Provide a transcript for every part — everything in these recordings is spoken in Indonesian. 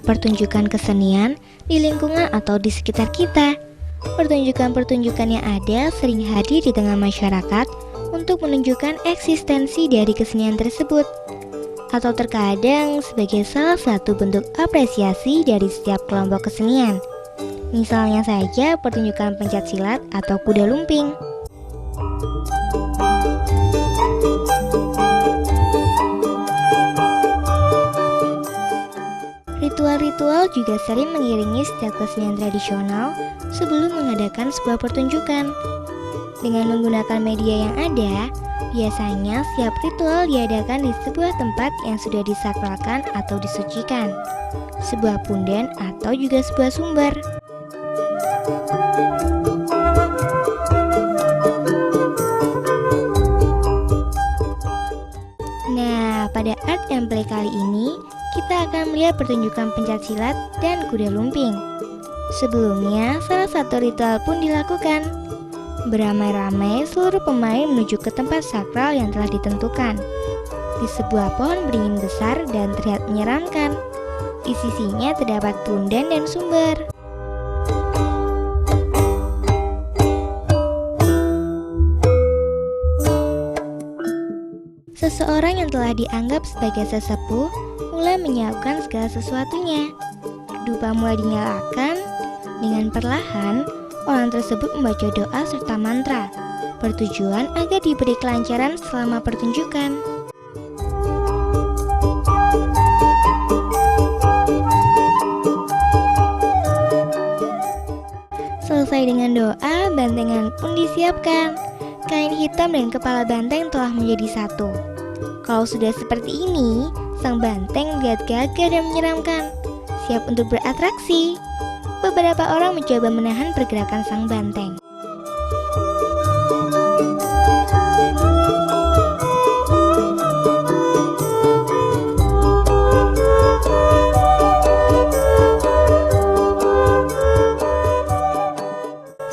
pertunjukan kesenian di lingkungan atau di sekitar kita. Pertunjukan-pertunjukan yang ada sering hadir di tengah masyarakat untuk menunjukkan eksistensi dari kesenian tersebut, atau terkadang sebagai salah satu bentuk apresiasi dari setiap kelompok kesenian. Misalnya saja pertunjukan pencak silat atau kuda lumping. Ritual-ritual juga sering mengiringi setiap kesenian tradisional sebelum mengadakan sebuah pertunjukan. Dengan menggunakan media yang ada, biasanya setiap ritual diadakan di sebuah tempat yang sudah disakralkan atau disucikan, sebuah punden atau juga sebuah sumber. Nah, pada Art and Play kali ini, kita akan melihat pertunjukan pencak silat dan kuda lumping. Sebelumnya, salah satu ritual pun dilakukan. Beramai-ramai seluruh pemain menuju ke tempat sakral yang telah ditentukan. Di sebuah pohon beringin besar dan terlihat menyeramkan. Di sisinya terdapat punden dan sumber. Seseorang yang telah dianggap sebagai sesepuh mulai menyiapkan segala sesuatunya. Dupa mulai dinyalakan. Dengan perlahan, orang tersebut membaca doa serta mantra, bertujuan agar diberi kelancaran selama pertunjukan. Selesai dengan doa, bantengan pun disiapkan. Kain hitam dan kepala banteng telah menjadi satu. Kalau sudah seperti ini, sang banteng terlihat gagah dan menyeramkan, siap untuk beratraksi. Beberapa orang mencoba menahan pergerakan sang banteng.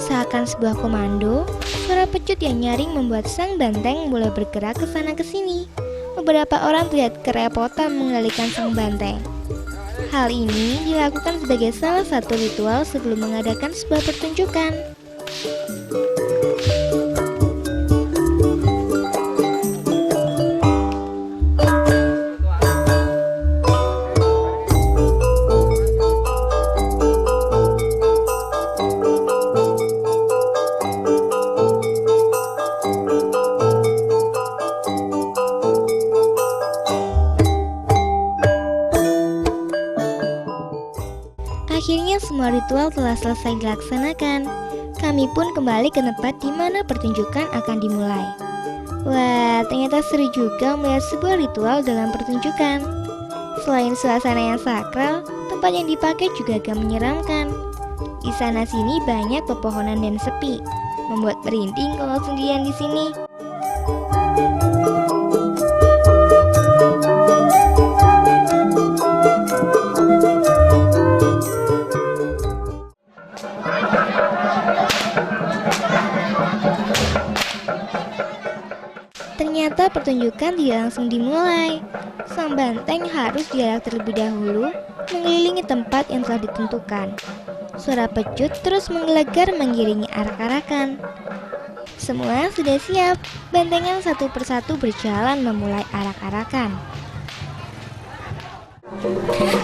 Seakan sebuah komando, suara pecut yang nyaring membuat sang banteng mulai bergerak ke sana ke sini. Beberapa orang terlihat kerepotan mengendalikan sang banteng. Hal ini dilakukan sebagai salah satu ritual sebelum mengadakan sebuah pertunjukan. Akhirnya semua ritual telah selesai dilaksanakan. Kami pun kembali ke tempat di mana pertunjukan akan dimulai. Wah, ternyata seru juga melihat sebuah ritual dalam pertunjukan. Selain suasana yang sakral, tempat yang dipakai juga agak menyeramkan. Di sana sini banyak pepohonan dan sepi, membuat merinding kalau sendirian di sini. Ternyata pertunjukan tidak langsung dimulai. Sang banteng harus diarak terlebih dahulu mengelilingi tempat yang telah ditentukan. Suara pecut terus menggelegar mengiringi arak-arakan. Semua sudah siap. Bantengan satu persatu berjalan memulai arak-arakan.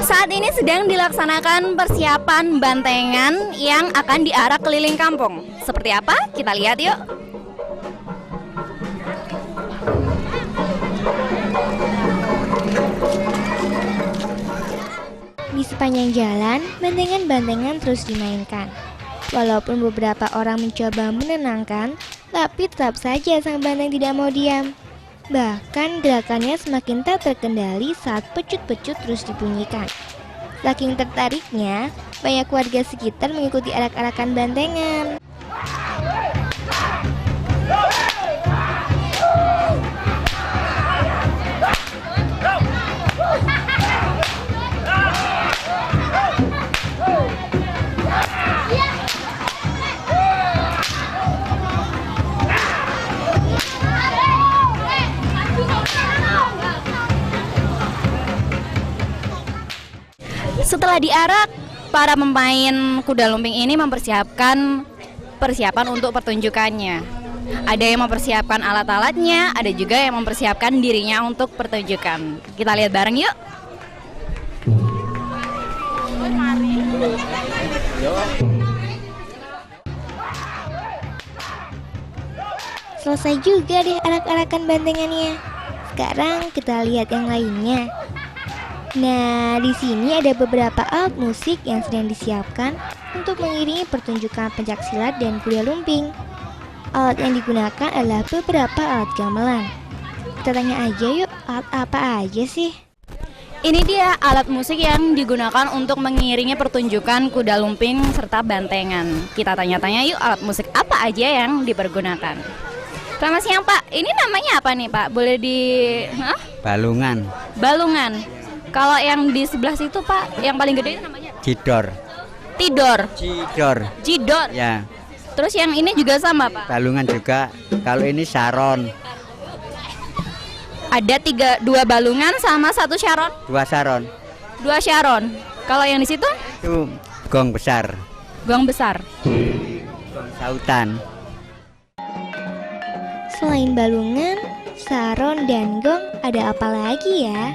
Saat ini sedang dilaksanakan persiapan bantengan yang akan diarak keliling kampung. Seperti apa? Kita lihat yuk. Di sepanjang jalan, bantengan-bantengan terus dimainkan. Walaupun beberapa orang mencoba menenangkan, tapi tetap saja sang banteng tidak mau diam. Bahkan gerakannya semakin tak terkendali saat pecut-pecut terus dibunyikan. Saking tertariknya, banyak warga sekitar mengikuti arak-arakan bantengan. Setelah diarak, para pemain kuda lumping ini mempersiapkan persiapan untuk pertunjukannya. Ada yang mempersiapkan alat-alatnya, ada juga yang mempersiapkan dirinya untuk pertunjukan. Kita lihat bareng yuk. Selesai juga deh arak-arakan bantengannya. Sekarang kita lihat yang lainnya. Nah, di sini ada beberapa alat musik yang sedang disiapkan untuk mengiringi pertunjukan pencaksilat dan kuda lumping. Alat yang digunakan adalah beberapa alat gamelan. Kita tanya aja yuk, alat apa aja sih? Ini dia alat musik yang digunakan untuk mengiringi pertunjukan kuda lumping serta bantengan. Kita tanya-tanya yuk alat musik apa aja yang dipergunakan. Selamat siang Pak, ini namanya apa nih Pak? Boleh di... Hah? Balungan. Balungan. Kalau yang di sebelah situ Pak, yang paling gede itu namanya? Cidor. Tidor. Cidor. Jidor. Ya. Terus yang ini juga sama Pak? Balungan juga. Kalau ini saron. Ada dua balungan sama satu syaron? Dua saron. Dua syaron. Kalau yang di situ? Itu gong besar. Gong besar. Gong sautan. Selain balungan, saron, dan gong, ada apa lagi ya?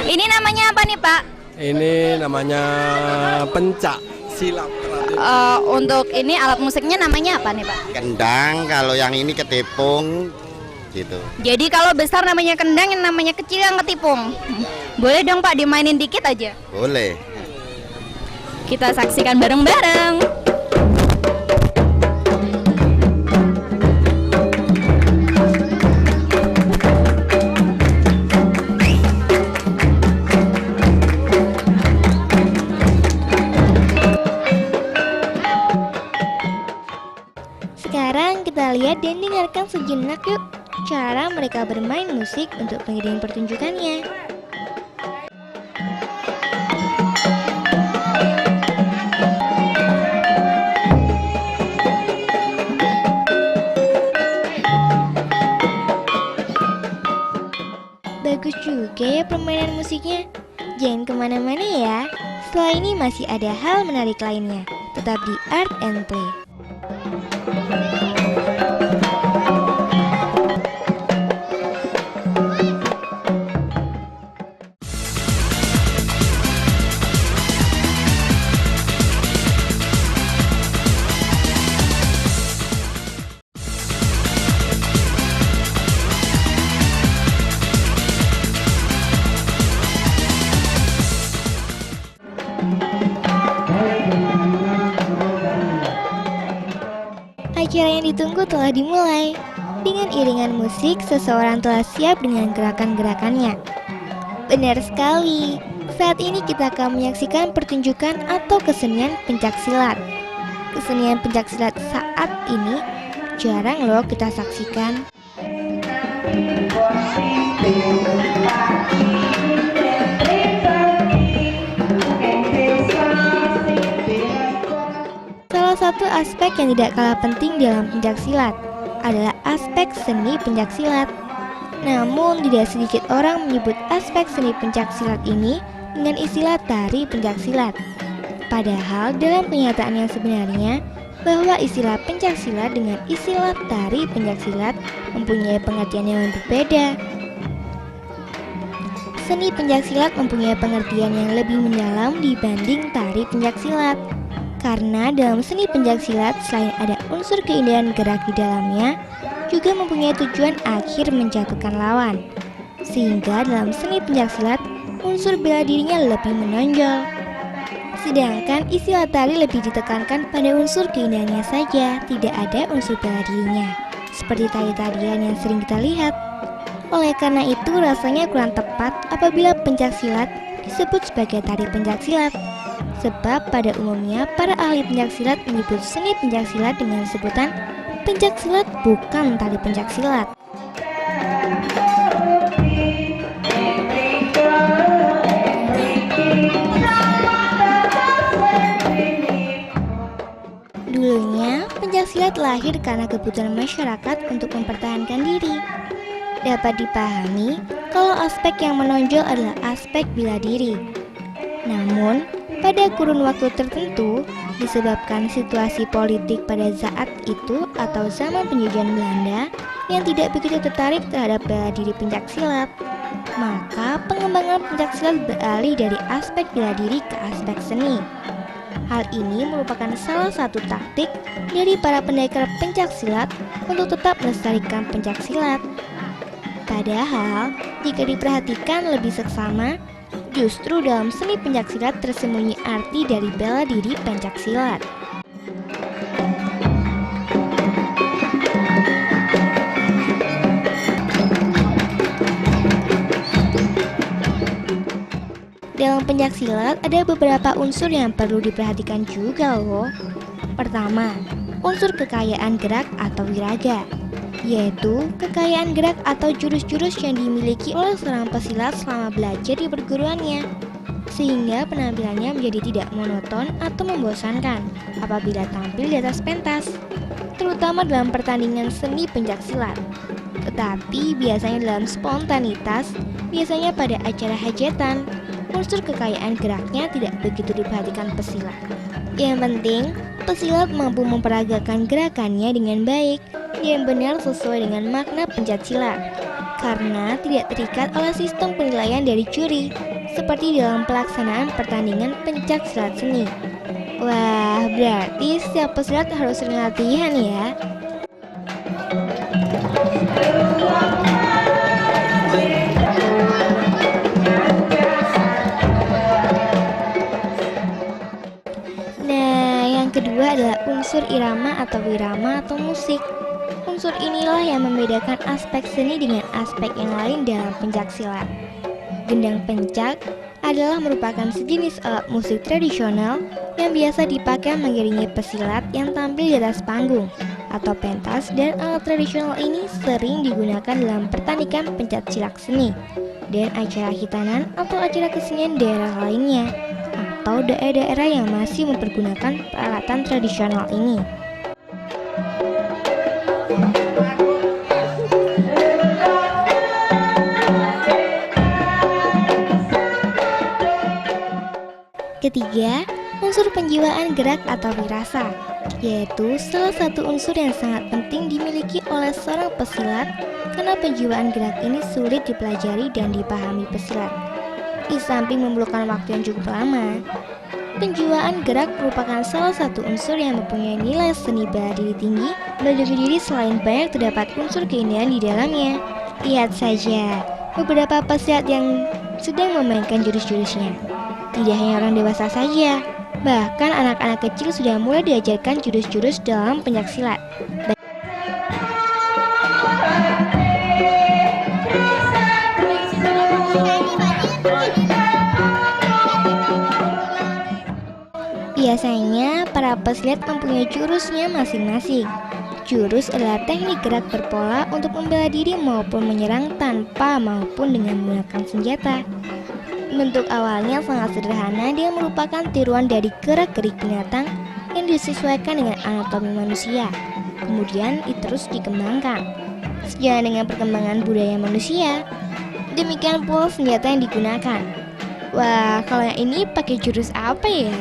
Ini namanya apa nih Pak? Ini namanya pencak silat. Untuk ini alat musiknya namanya apa nih Pak? Kendang, kalau yang ini ketepung gitu. Jadi kalau besar namanya kendang, yang namanya kecil yang ketipung. Boleh dong Pak dimainin dikit aja? Boleh. Kita saksikan bareng-bareng. Sekarang kita lihat dan dengarkan sejenak yuk cara mereka bermain musik untuk pengiring pertunjukannya. Bagus juga ya permainan musiknya. Jangan kemana-mana ya. Setelah ini masih ada hal menarik lainnya. Tetap di Art and Play. Acara yang ditunggu telah dimulai. Dengan iringan musik, seseorang telah siap dengan gerakan-gerakannya. Benar sekali. Saat ini kita akan menyaksikan pertunjukan atau kesenian pencaksilat. Kesenian pencaksilat saat ini jarang loh kita saksikan. Salah satu aspek yang tidak kalah penting dalam pencaksilat adalah aspek seni pencaksilat. Namun tidak sedikit orang menyebut aspek seni pencaksilat ini dengan istilah tari pencaksilat. Padahal dalam kenyataan yang sebenarnya bahwa istilah pencaksilat dengan istilah tari pencaksilat mempunyai pengertian yang berbeda. Seni pencaksilat mempunyai pengertian yang lebih mendalam dibanding tari pencaksilat. Karena dalam seni pencaksilat selain ada unsur keindahan gerak di dalamnya, juga mempunyai tujuan akhir menjatuhkan lawan. Sehingga dalam seni pencaksilat, unsur bela dirinya lebih menonjol. Sedangkan istilah tari lebih ditekankan pada unsur keindahannya saja, tidak ada unsur bela dirinya. Seperti tari-tarian yang sering kita lihat. Oleh karena itu rasanya kurang tepat apabila pencaksilat disebut sebagai tari pencaksilat. Sebab pada umumnya para ahli pencaksilat menyebut seni pencaksilat dengan sebutan pencaksilat bukan tari pencaksilat. Dulunya, pencaksilat lahir karena kebutuhan masyarakat untuk mempertahankan diri. Dapat dipahami kalau aspek yang menonjol adalah aspek bela diri. Namun, pada kurun waktu tertentu, disebabkan situasi politik pada saat itu atau zaman penjajahan Belanda yang tidak begitu tertarik terhadap bela diri pencaksilat, maka pengembangan pencaksilat beralih dari aspek bela diri ke aspek seni. Hal ini merupakan salah satu taktik dari para pendekar pencaksilat untuk tetap melestarikan pencaksilat. Padahal, jika diperhatikan lebih seksama, justru dalam seni pencaksilat tersembunyi arti dari bela diri pencaksilat. Dalam pencaksilat ada beberapa unsur yang perlu diperhatikan juga loh. Pertama, unsur kekayaan gerak atau wiraga, yaitu kekayaan gerak atau jurus-jurus yang dimiliki oleh seorang pesilat selama belajar di perguruannya, sehingga penampilannya menjadi tidak monoton atau membosankan apabila tampil di atas pentas, terutama dalam pertandingan seni pencaksilat. Tetapi biasanya dalam spontanitas, biasanya pada acara hajatan, unsur kekayaan geraknya tidak begitu diperhatikan pesilat. Yang penting, pesilat mampu memperagakan gerakannya dengan baik dan benar sesuai dengan makna pencaksilat, karena tidak terikat oleh sistem penilaian dari juri, seperti dalam pelaksanaan pertandingan pencaksilat seni. Wah, berarti setiap pesilat harus sering latihan ya. Nah, yang kedua adalah unsur irama atau wirama atau musik. Unsur inilah yang membedakan aspek seni dengan aspek yang lain dalam pencaksilat. Gendang pencak adalah merupakan sejenis alat musik tradisional yang biasa dipakai mengiringi pesilat yang tampil di atas panggung atau pentas, dan alat tradisional ini sering digunakan dalam pertandingan pencaksilat seni dan acara hitanan atau acara kesenian daerah lainnya atau daerah-daerah yang masih mempergunakan peralatan tradisional ini. Ketiga, unsur penjiwaan gerak atau wirasa, yaitu salah satu unsur yang sangat penting dimiliki oleh seorang pesilat karena penjiwaan gerak ini sulit dipelajari dan dipahami pesilat. Di samping memerlukan waktu yang cukup lama, penjiwaan gerak merupakan salah satu unsur yang mempunyai nilai seni bela diri tinggi. Bela diri selain banyak terdapat unsur keindahan di dalamnya. Lihat saja beberapa pesilat yang sedang memainkan jurus-jurusnya. Tidak hanya orang dewasa saja, bahkan anak-anak kecil sudah mulai diajarkan jurus-jurus dalam pencaksilat. Biasanya para pesilat mempunyai jurusnya masing-masing. Jurus adalah teknik gerak berpola untuk membela diri maupun menyerang tanpa maupun dengan menggunakan senjata. Bentuk awalnya sangat sederhana, dia merupakan tiruan dari gerak-gerik binatang yang disesuaikan dengan anatomi manusia. Kemudian terus dikembangkan sejalan dengan perkembangan budaya manusia. Demikian pula senjata yang digunakan. Wah, kalau yang ini pakai jurus apa ya?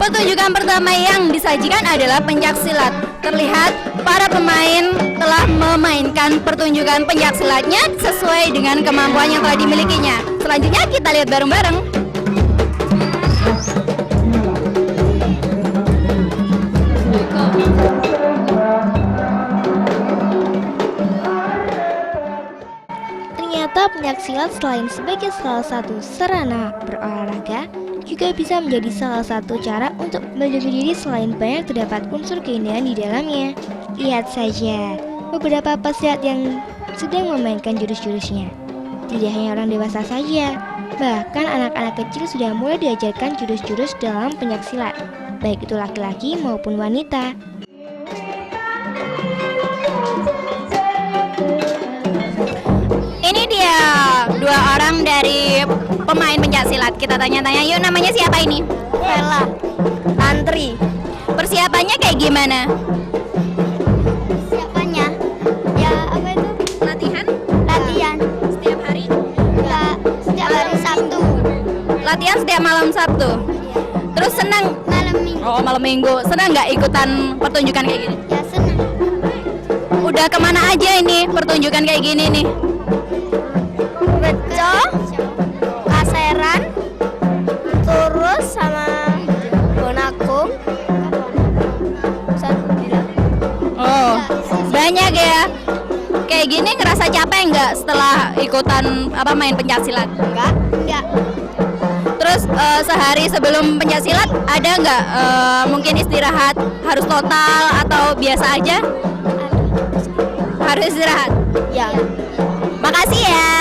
Pertunjukan pertama yang disajikan adalah pencaksilat. Terlihat para pemain telah memainkan pertunjukan pencaksilatnya sesuai dengan kemampuan yang telah dimilikinya. Selanjutnya kita lihat bareng-bareng. Ternyata pencaksilat selain sebagai salah satu sarana berolahraga, juga bisa menjadi salah satu cara untuk menjaga diri selain banyak terdapat unsur keindahan di dalamnya. Lihat saja beberapa pesilat yang sedang memainkan jurus-jurusnya. Tidak hanya orang dewasa saja, bahkan anak-anak kecil sudah mulai diajarkan jurus-jurus dalam pencaksilat, baik itu laki-laki maupun wanita. Ini dia dua orang dari pemain pencaksilat. Kita tanya-tanya yuk, namanya siapa ini? Vela, Tantri. Persiapannya kayak gimana? Siapanya? Ya apa itu? Latihan? Latihan. Setiap hari? Ya, setiap hari Sabtu. Latihan setiap malam Sabtu. Terus senang Malam minggu. oh malam minggu. Senang nggak ikutan pertunjukan kayak gini? Ya senang. Udah kemana aja ini pertunjukan kayak gini nih? Beco, Kaseran, terus sama Bonakung. Oh, banyak ya. Kayak gini ngerasa capek nggak setelah ikutan main pencaksilat? Enggak. Terus sehari sebelum pencaksilat ada nggak mungkin istirahat harus total atau biasa aja? Harus istirahat. Ya. Makasih ya.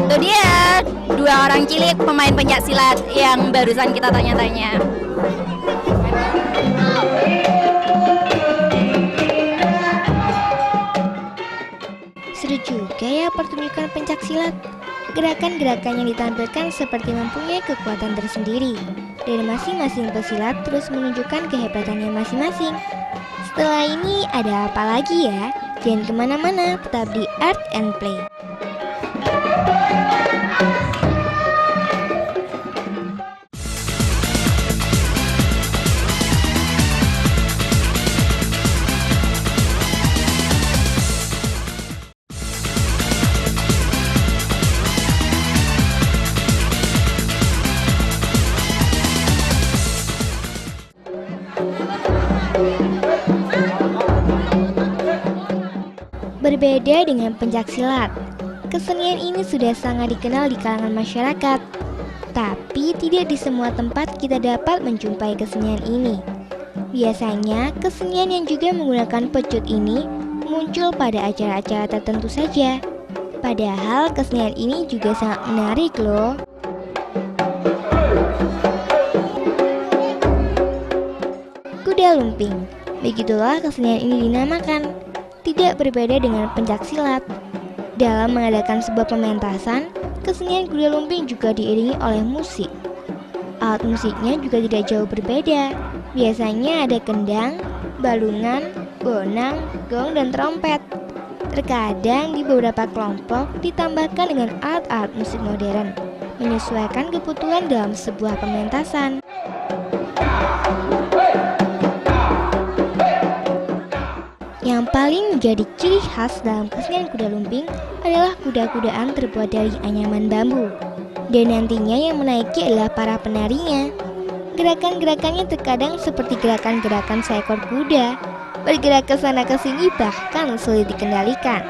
Itu dia 2 orang cilik pemain pencaksilat yang barusan kita tanya-tanya. Seru juga ya pertunjukan pencaksilat. Gerakan-gerakan yang ditampilkan seperti mempunyai kekuatan tersendiri. Dan masing-masing pesilat terus menunjukkan kehebatannya masing-masing. Setelah ini ada apa lagi ya? Jangan kemana-mana, tetap di Art and Play. Berbeda dengan pencaksilat, kesenian ini sudah sangat dikenal di kalangan masyarakat. Tapi tidak di semua tempat kita dapat menjumpai kesenian ini. Biasanya, kesenian yang juga menggunakan pecut ini muncul pada acara-acara tertentu saja. Padahal kesenian ini juga sangat menarik loh. Kuda lumping, begitulah kesenian ini dinamakan. Tidak berbeda dengan pencaksilat. Dalam mengadakan sebuah pementasan, kesenian kuda lumping juga diiringi oleh musik. Alat musiknya juga tidak jauh berbeda. Biasanya ada kendang, balungan, bonang, gong, dan trompet. Terkadang di beberapa kelompok ditambahkan dengan alat-alat musik modern, menyesuaikan kebutuhan dalam sebuah pementasan. Yang paling menjadi ciri khas dalam kesenian kuda lumping adalah kuda-kudaan terbuat dari anyaman bambu. Dan nantinya yang menaiki adalah para penarinya. Gerakan-gerakannya terkadang seperti gerakan-gerakan seekor kuda, bergerak ke sana ke sini bahkan sulit dikendalikan.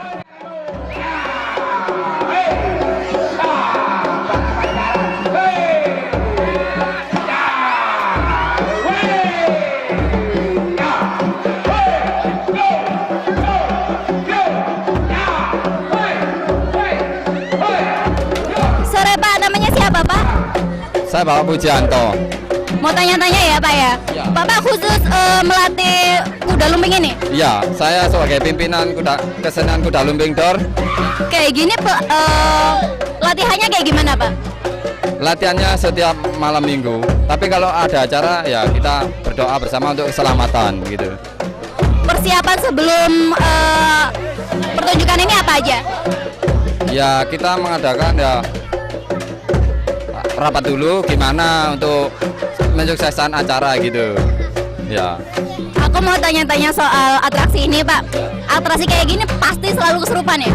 Saya Bapak Pujianto. Mau tanya-tanya ya Pak ya? Ya. Bapak khusus melatih kuda lumping ini? Ya, saya sebagai pimpinan kesenian kuda lumping Dor. Kayak gini latihannya kayak gimana Pak? Latihannya setiap malam minggu. Tapi kalau ada acara ya kita berdoa bersama untuk keselamatan gitu. Persiapan sebelum pertunjukan ini apa aja? Ya kita mengadakan ya rapat dulu gimana untuk mensukseskan acara gitu. Ya. Aku mau tanya-tanya soal atraksi ini Pak. Atraksi kayak gini pasti selalu kesurupan ya?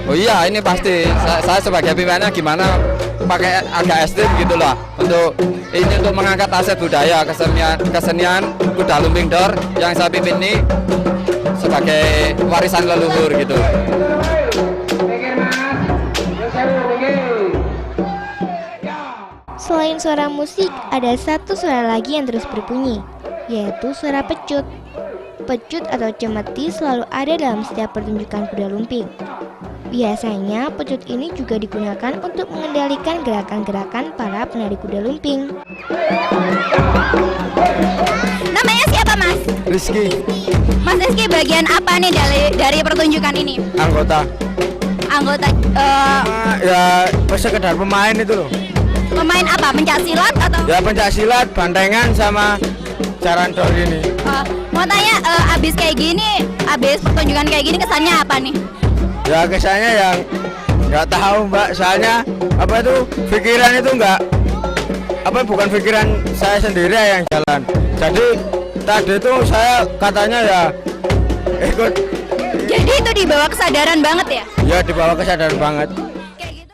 Oh iya ini pasti. Saya sebagai pimpinannya gimana pakai agak ekstrim gitulah untuk ini untuk mengangkat aset budaya kesenian kuda lumping Dor yang saya pimpin ini sebagai warisan leluhur gitu. Selain suara musik, ada satu suara lagi yang terus berbunyi, yaitu suara pecut. Pecut atau cemeti selalu ada dalam setiap pertunjukan kuda lumping. Biasanya pecut ini juga digunakan untuk mengendalikan gerakan-gerakan para penari kuda lumping. Namanya siapa Mas? Rizky, Mas Rizky bagian apa nih dari pertunjukan ini? anggota. Anggota Ya sekedar pemain itu loh. pemain apa? Pencaksilat atau? Ya pencaksilat, bantengan sama jaran dor ini. Mau tanya abis kayak gini, abis pertunjukan kayak gini kesannya apa nih? Ya kesannya yang nggak tahu mbak, soalnya apa itu pikiran itu bukan pikiran saya sendiri yang jalan. Jadi tadi itu saya katanya ya ikut. Jadi itu dibawa kesadaran banget ya? Ya dibawa kesadaran banget. Kayak gitu.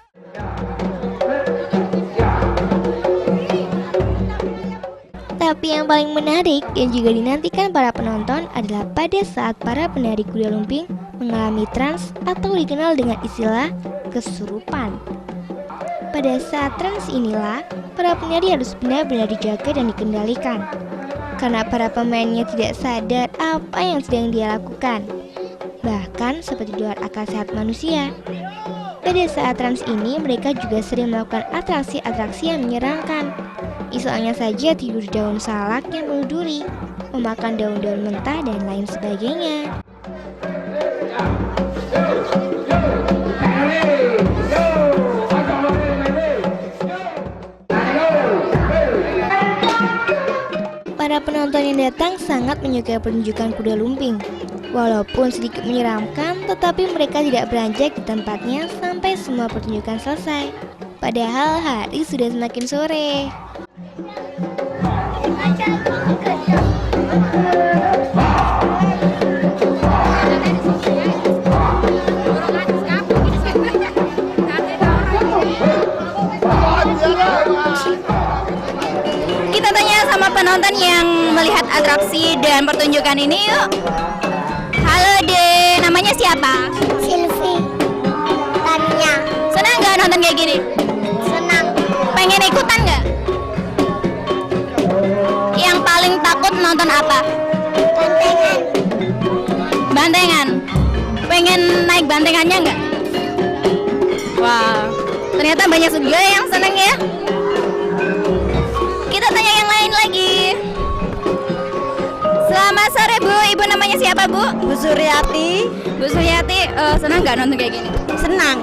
Tapi yang paling menarik dan juga dinantikan para penonton adalah pada saat para penari kuda lumping mengalami trans atau dikenal dengan istilah kesurupan. Pada saat trans inilah, para penari harus benar-benar dijaga dan dikendalikan. Karena para pemainnya tidak sadar apa yang sedang dia lakukan. Bahkan seperti di luar akal sehat manusia. Pada saat trans ini, mereka juga sering melakukan atraksi-atraksi yang menyeramkan. Misalnya saja tidur daun salak yang penuh duri, memakan daun-daun mentah, dan lain sebagainya. Para penonton yang datang sangat menyukai pertunjukan kuda lumping. Walaupun sedikit menyeramkan, tetapi mereka tidak beranjak di tempatnya sampai semua pertunjukan selesai. Padahal hari sudah semakin sore. Kita tanya sama penonton yang melihat atraksi dan pertunjukan ini yuk. Halo Dek, namanya siapa? Silvi, Tanya, Senang nggak nonton kayak gini? senang, Pengen ikutan nggak? Yang paling takut nonton apa? bantengan, Bantengan. Pengen naik bantengannya nggak? Wah, ternyata banyak juga yang seneng ya. Kita tanya yang lain lagi. Selamat sore Bu, Ibu namanya siapa Bu? Bu Suryati. Bu Suryati, senang nggak nonton kayak gini? Senang.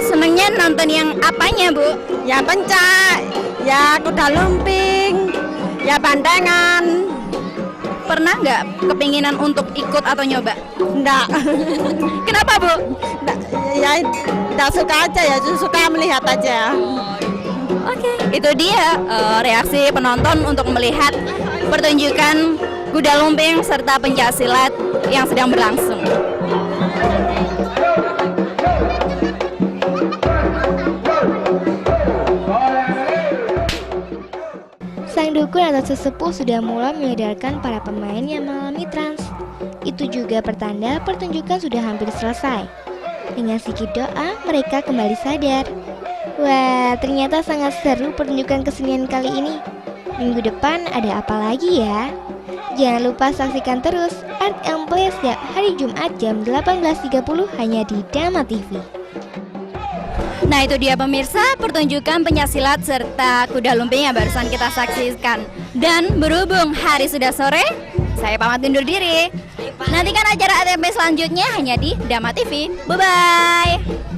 Senengnya nonton yang apanya Bu? Ya pencak, ya kuda lumping, ya bandengan. Pernah nggak kepinginan untuk ikut atau nyoba? Enggak. Kenapa Bu? Ya enggak suka aja ya, suka melihat aja. Oke, itu dia reaksi penonton untuk melihat pertunjukan kuda lumping serta pencaksilat yang sedang berlangsung. Sang dukun atau sesepuh sudah mulai menyadarkan para pemain yang mengalami trans. Itu juga pertanda pertunjukan sudah hampir selesai. Dengan sedikit doa, mereka kembali sadar. Wah, ternyata sangat seru pertunjukan kesenian kali ini. Minggu depan ada apa lagi ya? Jangan lupa saksikan terus Art and Play setiap hari Jumat jam 18.30 hanya di Dama TV. Nah itu dia pemirsa pertunjukan pencaksilat serta kuda lumping yang barusan kita saksikan. Dan berhubung hari sudah sore, saya pamit undur diri. Nantikan acara ATP selanjutnya hanya di Dama TV. Bye-bye.